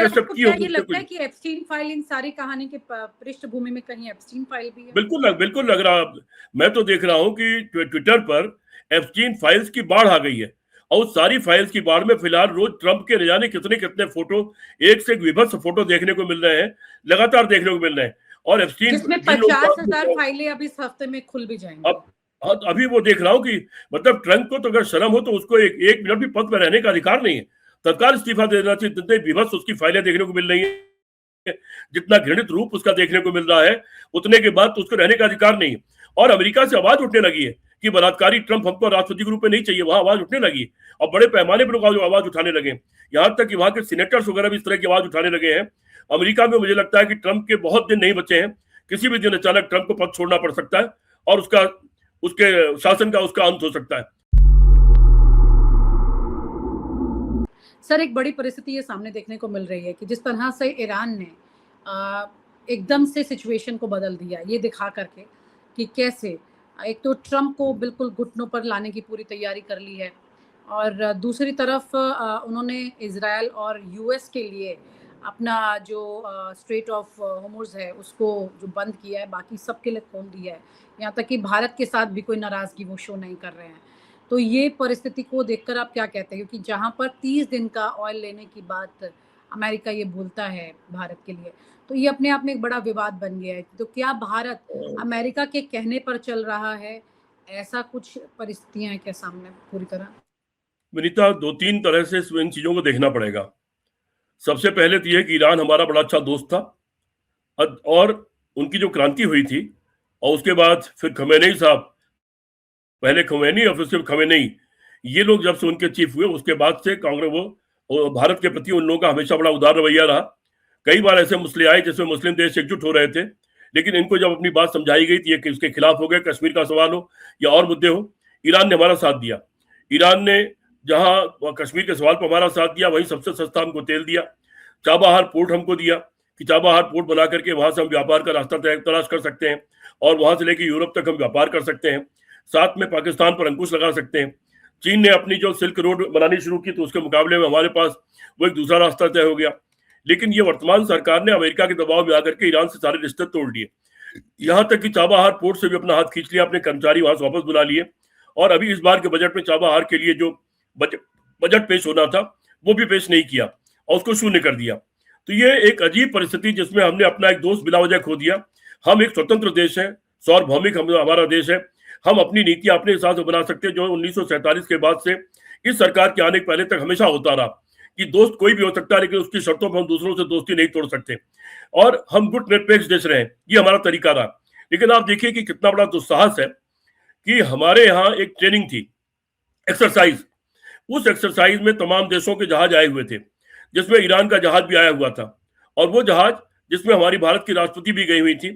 Intercept की होगी। ये लगता है कि एप्स्टीन फाइल इन सारी कहानी के पृष्ठभूमि में कहीं एप्स्टीन फाइल भी है? बिल्कुल लग रहा। मैं तो देख रहा हूं कि ट्विटर पर एप्स्टीन फाइल्स की बाढ़ आ गई है, और उस सारी फाइल्स की बाढ़ में फिलहाल रोज ट्रंप के न जाने कितने कितने फोटो, एक से एक विभत्स फोटो देखने को मिल रहे हैं, लगातार देखने को मिल रहे हैं। और एप्स्टीन जिसमें 50,000 फाइलें अब इस हफ्ते में खुल भी जाएंगी। अब अभी वो देख रहा हूं कि मतलब ट्रंप को तो अगर शर्म हो तो उसको एक मिनट भी पद पर रहने का अधिकार नहीं है, तत्काल इस्तीफा दे देना चाहिए। जितने विभत्स उसकी फाइलें देखने को मिल रही है, जितना घृणित रूप उसका देखने को मिल रहा है, उतने के बाद तो उसको रहने का अधिकार नहीं है। और अमेरिका से आवाज उठने लगी है कि बलात्कारी ट्रंप हमको राष्ट्रपति के रूप में नहीं चाहिए, वहां आवाज उठने लगी है, और बड़े पैमाने पर लोग आवाज उठाने लगे। यहाँ तक कि वहां के सीनेटर्स वगैरह भी इस तरह की आवाज उठाने लगे हैं। अमेरिका में मुझे लगता है कि ट्रंप के बहुत दिन नहीं बचे हैं, किसी भी दिन अचानक ट्रंप को पद छोड़ना पड़ सकता है, और उसके शासन का उसका अंत हो सकता है। सर, एक बड़ी परिस्थिति ये सामने देखने को मिल रही है कि जिस तरह से ईरान ने एकदम से सिचुएशन को बदल दिया, ये दिखा करके कि कैसे एक तो ट्रंप को बिल्कुल घुटनों पर लाने की पूरी तैयारी कर ली है, और दूसरी तरफ उन्होंने इजराइल और यूएस के लिए अपना जो स्ट्रेट ऑफ होर्मुज है उसको जो बंद किया है, बाकी सबके लिए खोल दिया है। यहाँ तक कि भारत के साथ भी कोई नाराज़गी वो शो नहीं कर रहे हैं। तो ये परिस्थिति को देखकर आप क्या कहते हैं? क्योंकि जहाँ पर 30 दिन का ऑयल लेने की बात अमेरिका ये बोलता है भारत के लिए, तो ये अपने आप में एक बड़ा विवाद बन गया है। तो क्या भारत अमेरिका के कहने पर चल रहा है? ऐसा कुछ परिस्थितियां हैं क्या सामने पूरी तरह? विनीता, 2-3 तरह से इन चीजों को देखना पड़ेगा। सबसे पहले तो यह कि ईरान हमारा बड़ा अच्छा दोस्त था, और उनकी जो क्रांति हुई थी, और उसके बाद फिर खमेनेई साहब, पहले खमेनी और फिर सिर्फ खमेनेई, ये लोग जब से उनके चीफ हुए उसके बाद से कांग्रेस वो भारत के प्रति उन लोगों का हमेशा बड़ा उदार रवैया रहा। कई बार ऐसे मसले आए जिसमें मुस्लिम देश एकजुट हो रहे थे, लेकिन इनको जब अपनी बात समझाई गई थी कि इसके खिलाफ हो गए, कश्मीर का सवाल हो या और मुद्दे हो, ईरान ने हमारा साथ दिया। ईरान ने जहां कश्मीर के सवाल पर हमारा साथ दिया, वहीं सबसे सस्ता हमको तेल दिया। चाबहार पोर्ट हमको दिया कि चाबहार पोर्ट बना करके वहां से हम व्यापार का रास्ता तलाश कर सकते हैं, और वहां से लेकर यूरोप तक हम व्यापार कर सकते हैं, साथ में पाकिस्तान पर अंकुश लगा सकते हैं। चीन ने अपनी जो सिल्क रोड बनानी शुरू की, तो उसके मुकाबले में हमारे पास वो एक दूसरा रास्ता तय हो गया। लेकिन ये वर्तमान सरकार ने अमेरिका के दबाव में आकर के ईरान से सारे रिश्ते तोड़ लिए, यहाँ तक कि चाबहार पोर्ट से भी अपना हाथ खींच लिया, अपने कर्मचारी वहां से वापस बुला लिए, और अभी इस बार के बजट में चाबहार के लिए जो बजट पेश होना था वो भी पेश नहीं किया, और उसको शून्य कर दिया। तो ये एक अजीब परिस्थिति जिसमें हमने अपना एक दोस्त बिला वजह खो दिया। हम एक स्वतंत्र देश है, सार्वभौमिक हमारा देश है, हम अपनी नीतियां अपने हिसाब से बना सकते हैं, जो 1947 के बाद से इस सरकार के आने के पहले तक हमेशा होता रहा कि दोस्त कोई भी हो सकता है, लेकिन उसकी शर्तों पर हम दूसरों से दोस्ती नहीं तोड़ सकते, और हम गुड निरपेक्ष देश रहे, ये हमारा तरीका रहा। लेकिन आप देखिए कि कितना बड़ा दुस्साहस है कि हमारे यहाँ एक ट्रेनिंग थी, एक्सरसाइज, उस एक्सरसाइज में तमाम देशों के जहाज आए हुए थे, जिसमें ईरान का जहाज भी आया हुआ था, और वो जहाज जिसमें हमारी भारत की राष्ट्रपति भी गई हुई थी,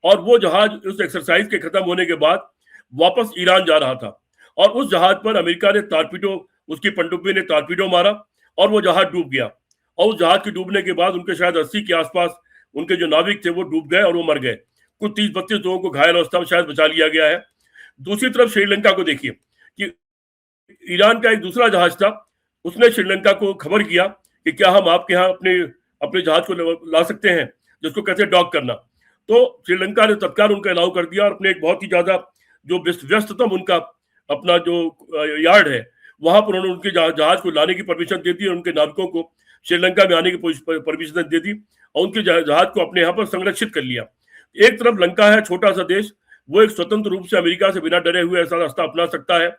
और वो जहाज उस एक्सरसाइज के खत्म होने के बाद वापस ईरान जा रहा था, और उस जहाज पर अमेरिका ने टारपीडो, उसकी पनडुब्बी ने टारपीडो मारा, और वो जहाज डूब गया। और उस जहाज के डूबने के बाद उनके शायद 80 के आसपास उनके जो नाविक थे वो डूब गए और वो मर गए। कुछ 30-32 लोगों को घायल अवस्था में शायद बचा लिया गया है। दूसरी तरफ श्रीलंका को देखिए कि ईरान का एक दूसरा जहाज था, उसने श्रीलंका को खबर किया कि क्या हम आपके यहाँ अपने जहाज को ला सकते हैं, जिसको कहते हैं डॉक करना। तो श्रीलंका ने तत्काल उनका अलाउ कर दिया, और अपने एक बहुत ही ज्यादा जो व्यस्ततम उनका अपना जो यार्ड है वहां पर उन्होंने उनके जहाज को लाने की परमिशन दे दी, और उनके नाविकों को श्रीलंका में आने की परमिशन दे दी, और उनके जहाज को अपने यहाँ पर संरक्षित कर लिया। एक तरफ लंका है, छोटा सा देश, वो एक स्वतंत्र रूप से अमेरिका से बिना डरे हुए ऐसा रास्ता अपना सकता है,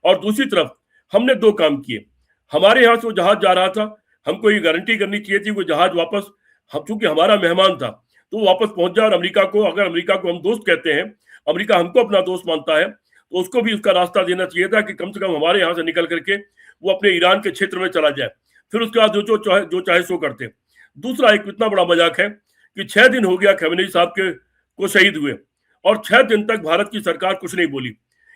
और दूसरी तरफ हमने दो काम किए। हमारे यहाँ से वो जहाज जा रहा था, हमको ये गारंटी करनी चाहिए थी वो जहाज वापस, हम चूंकि हमारा मेहमान था तो वो वापस पहुंच जाए, और अमेरिका को, अगर अमेरिका को हम दोस्त कहते हैं, अमेरिका हमको अपना दोस्त मानता है, तो उसको भी उसका रास्ता देना चाहिए था कि कम से कम हमारे यहाँ से निकल करके वो अपने ईरान के क्षेत्र में चला जाए, फिर उसके बाद जो चाहे सो करते। दूसरा एक इतना बड़ा मजाक है कि 6 दिन हो गया खमेनी साहब को शहीद हुए, और 6 दिन तक भारत की सरकार कुछ नहीं बोली।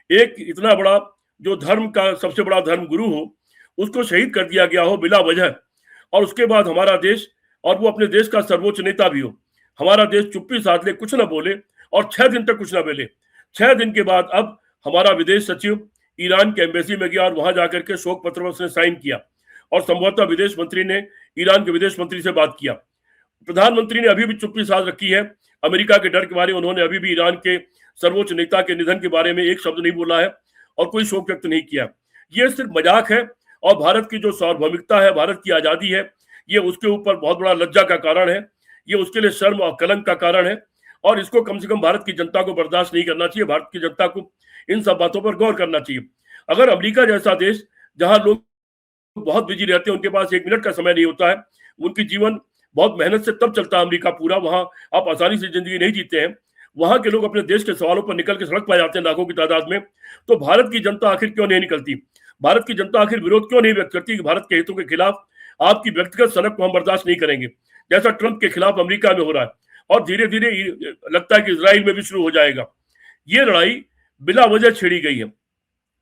एक इतना बड़ा जो धर्म का सबसे बड़ा धर्म गुरु हो, उसको शहीद कर दिया गया हो बिला वजह, और उसके बाद हमारा देश, और वो अपने देश का सर्वोच्च नेता भी हो, हमारा देश चुप्पी साध ले, कुछ ना बोले, और 6 दिन तक कुछ ना बोले। 6 दिन के बाद अब हमारा विदेश सचिव ईरान के एम्बेसी में गया, और वहां जाकर के शोक पत्र उसने साइन किया, और संभवतः विदेश मंत्री ने ईरान के विदेश मंत्री से बात किया। प्रधानमंत्री ने अभी भी चुप्पी साध रखी है। अमेरिका के डर के बारे में उन्होंने अभी भी ईरान के सर्वोच्च नेता के निधन के बारे में एक शब्द नहीं बोला है और कोई शोक व्यक्त नहीं किया। ये सिर्फ मजाक है और भारत की जो सार्वभौमिकता है, भारत की आजादी है, ये उसके ऊपर बहुत बड़ा लज्जा का कारण है। ये उसके लिए शर्म और कलंक का कारण है और इसको कम से कम भारत की जनता को बर्दाश्त नहीं करना चाहिए। भारत की जनता को इन सब बातों पर गौर करना चाहिए। अगर अमेरिका जैसा देश, जहां लोग बहुत बिजी रहते हैं, उनके पास 1 मिनट का समय नहीं होता है, उनकी जीवन बहुत मेहनत से तब चलता है अमेरिका पूरा, वहां आप आसानी से जिंदगी नहीं जीते हैं, वहां के लोग अपने देश के सवालों पर निकल के सड़क पर जाते हैं लाखों की तादाद में, तो भारत की जनता आखिर क्यों नहीं निकलती? भारत की जनता आखिर विरोध क्यों नहीं व्यक्त करती कि भारत के हितों के खिलाफ आपकी व्यक्तिगत सनक को हम बर्दाश्त नहीं करेंगे, जैसा ट्रंप के खिलाफ अमेरिका में हो रहा है और धीरे धीरे लगता है कि इजराइल में भी शुरू हो जाएगा। ये लड़ाई बिला वजह छेड़ी गई है,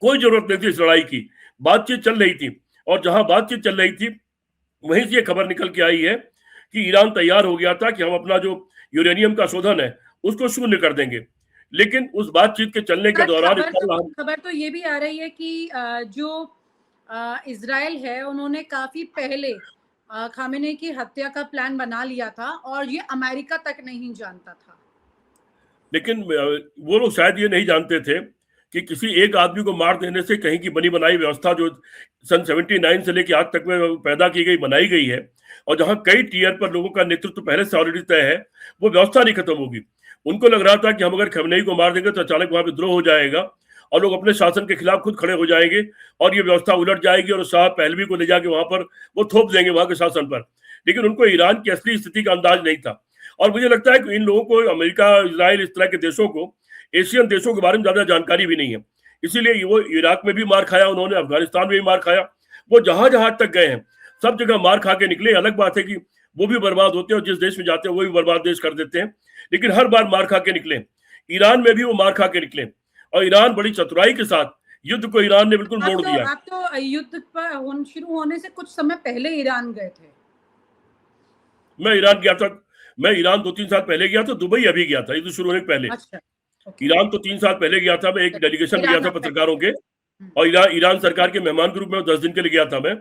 कोई जरूरत नहीं थी इस लड़ाई की। बातचीत चल रही थी और जहां बातचीत चल रही थी वहीं से ये खबर निकल के आई है कि ईरान तैयार हो गया था कि हम अपना जो यूरेनियम का शोधन है उसको शून्य कर देंगे। लेकिन उस बातचीत के चलने के दौरान खबर तो ये भी आ रही है कि जो इजराइल है उन्होंने काफी पहले खामेनेई की हत्या का प्लान बना लिया था और ये अमेरिका तक नहीं जानता था। लेकिन वो लोग शायद ये नहीं जानते थे कि किसी एक आदमी को मार देने से कहीं की बनी बनाई व्यवस्था जो सन 79 से लेकर आज तक में पैदा की गई, बनाई गई है और जहां कई टीयर पर लोगों का नेतृत्व पहले से ऑलरेडी तय है, वो व्यवस्था नहीं खत्म होगी। उनको लग रहा था कि हम अगर खमेनेई को मार देंगे तो अचानक वहां विद्रोह हो जाएगा और लोग अपने शासन के खिलाफ खुद खड़े हो जाएंगे और ये व्यवस्था उलट जाएगी और शाह पहलवी को ले जाके वहां पर वो थोप देंगे वहां के शासन पर। लेकिन उनको ईरान की असली स्थिति का अंदाज नहीं था और मुझे लगता है कि इन लोगों को, अमेरिका, इजराइल, इस तरह के देशों को, एशियन देशों के बारे में ज्यादा जानकारी भी नहीं है। इसीलिए वो इराक में भी मार खाया उन्होंने, अफगानिस्तान में भी मार खाया, वो जहां जहां तक गए हैं सब जगह मार खा के निकले। अलग बात है कि वो भी बर्बाद होते हैं और जिस देश में जाते हैं वो भी बर्बाद देश कर देते हैं, लेकिन हर बार मार खा के निकले। ईरान में भी वो मार खा के निकले और ईरान बड़ी चतुराई के साथ युद्ध को ईरान ने बिल्कुल मोड़ दिया। आप तो युद्ध पर शुरू होने से कुछ समय पहले ईरान गए थे। मैं ईरान गया था, मैं ईरान 2-3 साल पहले गया था, दुबई अभी गया था, युद्ध शुरू होने के पहले। अच्छा, ईरान तो 3 साल पहले गया था, मैं एक डेलीगेशन गया था पत्रकारों के और ईरान सरकार के मेहमान ग्रुप में 10 दिन के लिए गया था मैं,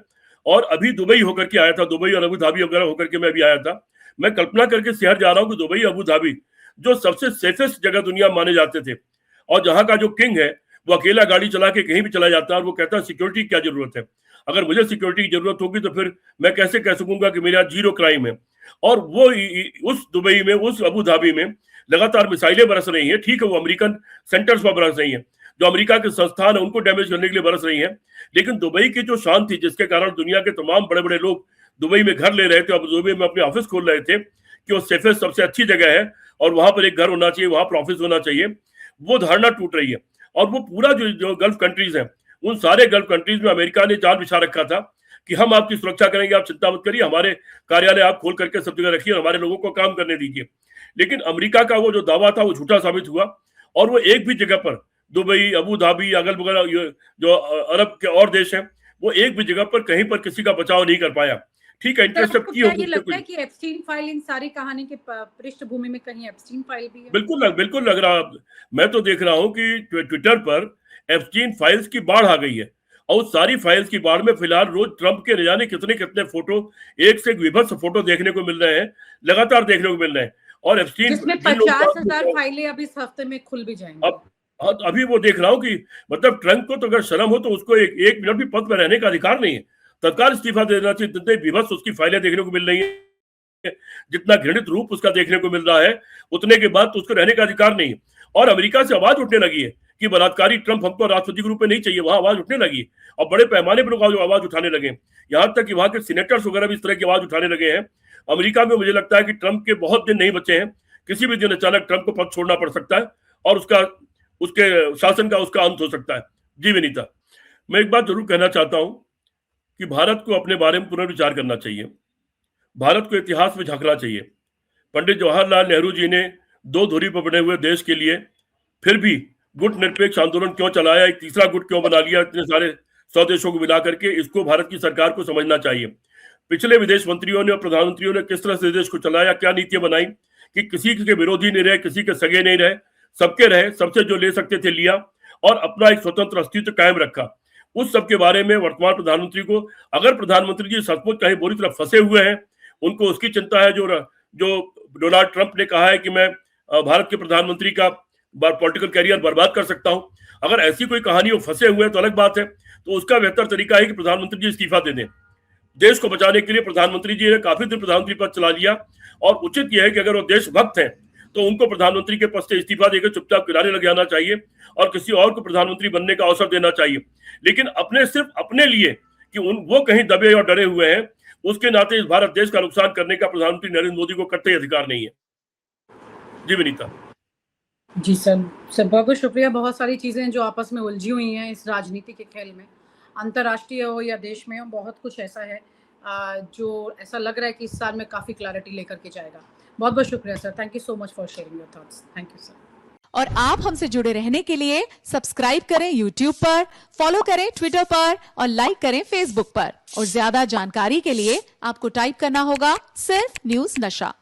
और अभी दुबई होकर के आया था, दुबई और अबू धाबी वगैरह होकर के मैं अभी आया था। मैं कल्पना करके शहर जा रहा हूँ कि दुबई, अबू धाबी जो सबसे सेफेस्ट जगह दुनिया माने जाते थे और जहां का जो किंग है वो अकेला गाड़ी चला के कहीं भी चला जाता है और वो कहता है सिक्योरिटी की क्या जरूरत है, अगर मुझे सिक्योरिटी की जरूरत होगी तो फिर मैं कैसे कह सकूंगा कि मेरे यहाँ जीरो क्राइम है। और वो उस दुबई में, उस अबू धाबी में लगातार मिसाइलें बरस रही हैं। ठीक है, वो अमेरिकन सेंटर्स पर बरस रही हैं, जो अमेरिका के संस्थान है उनको डैमेज करने के लिए बरस रही हैं, लेकिन दुबई की जो शान थी जिसके कारण दुनिया के तमाम बड़े बड़े लोग दुबई में घर ले रहे थे, अब दुबई में अपने ऑफिस खोल रहे थे कि वो सेफेस्ट सबसे अच्छी जगह है और वहां पर एक घर होना चाहिए, वहां पर ऑफिस होना चाहिए, वो धारणा टूट रही है। और वो पूरा जो गल्फ कंट्रीज हैं, उन सारे गल्फ कंट्रीज में अमेरिका ने जाल बिछा रखा था कि हम आपकी सुरक्षा करेंगे, आप चिंता मत करिए, हमारे कार्यालय आप खोल करके सब जगह रखिए, हमारे लोगों को काम करने दीजिए। लेकिन अमेरिका का वो जो दावा था वो झूठा साबित हुआ और वो एक भी जगह पर, दुबई, अबू धाबी, अगल बगल जो अरब के और देश हैं, वो एक भी जगह पर कहीं पर किसी का बचाव नहीं कर पाया। ठीक है, इंटरसेप्ट की होगी। लगता है कि एप्स्टीन फाइल इन सारी कहानी के पृष्ठभूमि में कहीं एप्स्टीन फाइल भी है? बिल्कुल लग रहा। मैं तो देख रहा हूं कि ट्विटर पर एप्स्टीन फाइल्स की बाढ़ आ गई है और सारी फाइल्स की बाढ़ में फिलहाल रोज ट्रंप के न जाने कितने कितने फोटो, एक से विभत्स फोटो देखने को मिल रहे हैं, लगातार देखने को मिल रहे हैं। और एप्स्टीन, जिसमें 50,000 फाइलें अभी इस हफ्ते में खुल भी जाएंगी। अब अभी वो देख रहा हूं कि मतलब ट्रंप को तो अगर शर्म हो तो उसको एक मिनट भी पद पर रहने का अधिकार नहीं है, तत्काल इस्तीफा दे देना चाहिए। जितने विभत्स उसकी फाइलें देखने को मिल रही है, जितना घृणित रूप उसका देखने को मिल रहा है, उतने के बाद तो उसको रहने का अधिकार नहीं है। और अमेरिका से आवाज उठने लगी है कि बलात्कारी ट्रंप हमको राष्ट्रपति के रूप में नहीं चाहिए, वहां आवाज उठने लगी और बड़े पैमाने पर लोग आवाज उठाने लगे, यहाँ तक कि वहां के सीनेटर्स वगैरह भी इस तरह की आवाज उठाने लगे हैं। अमेरिका में मुझे लगता है कि ट्रंप के बहुत दिन नहीं बचे हैं, किसी भी दिन अचानक ट्रंप को पद छोड़ना पड़ सकता है और उसके शासन का उसका अंत हो सकता है। जी विनीता, मैं एक बात जरूर कहना चाहता हूं कि भारत को अपने बारे में पुनर्विचार करना चाहिए, भारत को इतिहास में झांकना चाहिए। पंडित जवाहरलाल नेहरू जी ने 2 धुरी पर बने हुए देश के लिए फिर भी गुट निरपेक्ष आंदोलन क्यों चलाया, एक तीसरा गुट क्यों बना लिया इतने सारे 100 देशों को मिला करके, इसको भारत की सरकार को समझना चाहिए। पिछले विदेश मंत्रियों ने और प्रधानमंत्रियों ने किस तरह से देश को चलाया, क्या नीतियां बनाई कि किसी के विरोधी नहीं रहे, किसी के सगे नहीं रहे, सबके रहे, सबसे जो ले सकते थे लिया और अपना एक स्वतंत्र अस्तित्व कायम रखा। उस सब के बारे में वर्तमान प्रधानमंत्री को, अगर प्रधानमंत्री जी सचमुच कहीं बुरी तरह फंसे हुए हैं, उनको उसकी चिंता है, जो डोनाल्ड ट्रंप ने कहा है कि मैं भारत के प्रधानमंत्री का पॉलिटिकल कैरियर बर्बाद कर सकता हूं, अगर ऐसी कोई कहानी वो फंसे हुए हैं तो अलग बात है। तो उसका बेहतर तरीका है कि प्रधानमंत्री जी इस्तीफा दे दें। देश को बचाने के लिए प्रधानमंत्री जी ने काफी दिन प्रधानमंत्री पद चला लिया, और उचित यह है कि अगर वो देशभक्त हैं तो उनको प्रधानमंत्री के पद से इस्तीफा देकर चुपचाप किनारे लग जाना चाहिए और किसी और को प्रधानमंत्री बनने का अवसर देना चाहिए। लेकिन सिर्फ अपने लिए कि वो कहीं दबे और डरे हुए हैं, उसके नाते इस भारत देश का नुकसान करने का प्रधानमंत्री नरेंद्र मोदी को कतई अधिकार नहीं है। जी विनीता। जी सर, बहुत बहुत शुक्रिया। बहुत सारी चीज़ें जो आपस में उलझी हुई हैं इस राजनीति के खेल में, अंतर्राष्ट्रीय हो या देश में हो, बहुत कुछ ऐसा है जो ऐसा लग रहा है कि इस साल में काफ़ी क्लैरिटी लेकर के जाएगा। बहुत बहुत शुक्रिया sir, thank you so much for sharing your thoughts. Thank you sir. और आप हमसे जुड़े रहने के लिए सब्सक्राइब करें YouTube पर, फॉलो करें Twitter पर और लाइक करें Facebook पर। और ज्यादा जानकारी के लिए आपको टाइप करना होगा सिर्फ न्यूज नशा।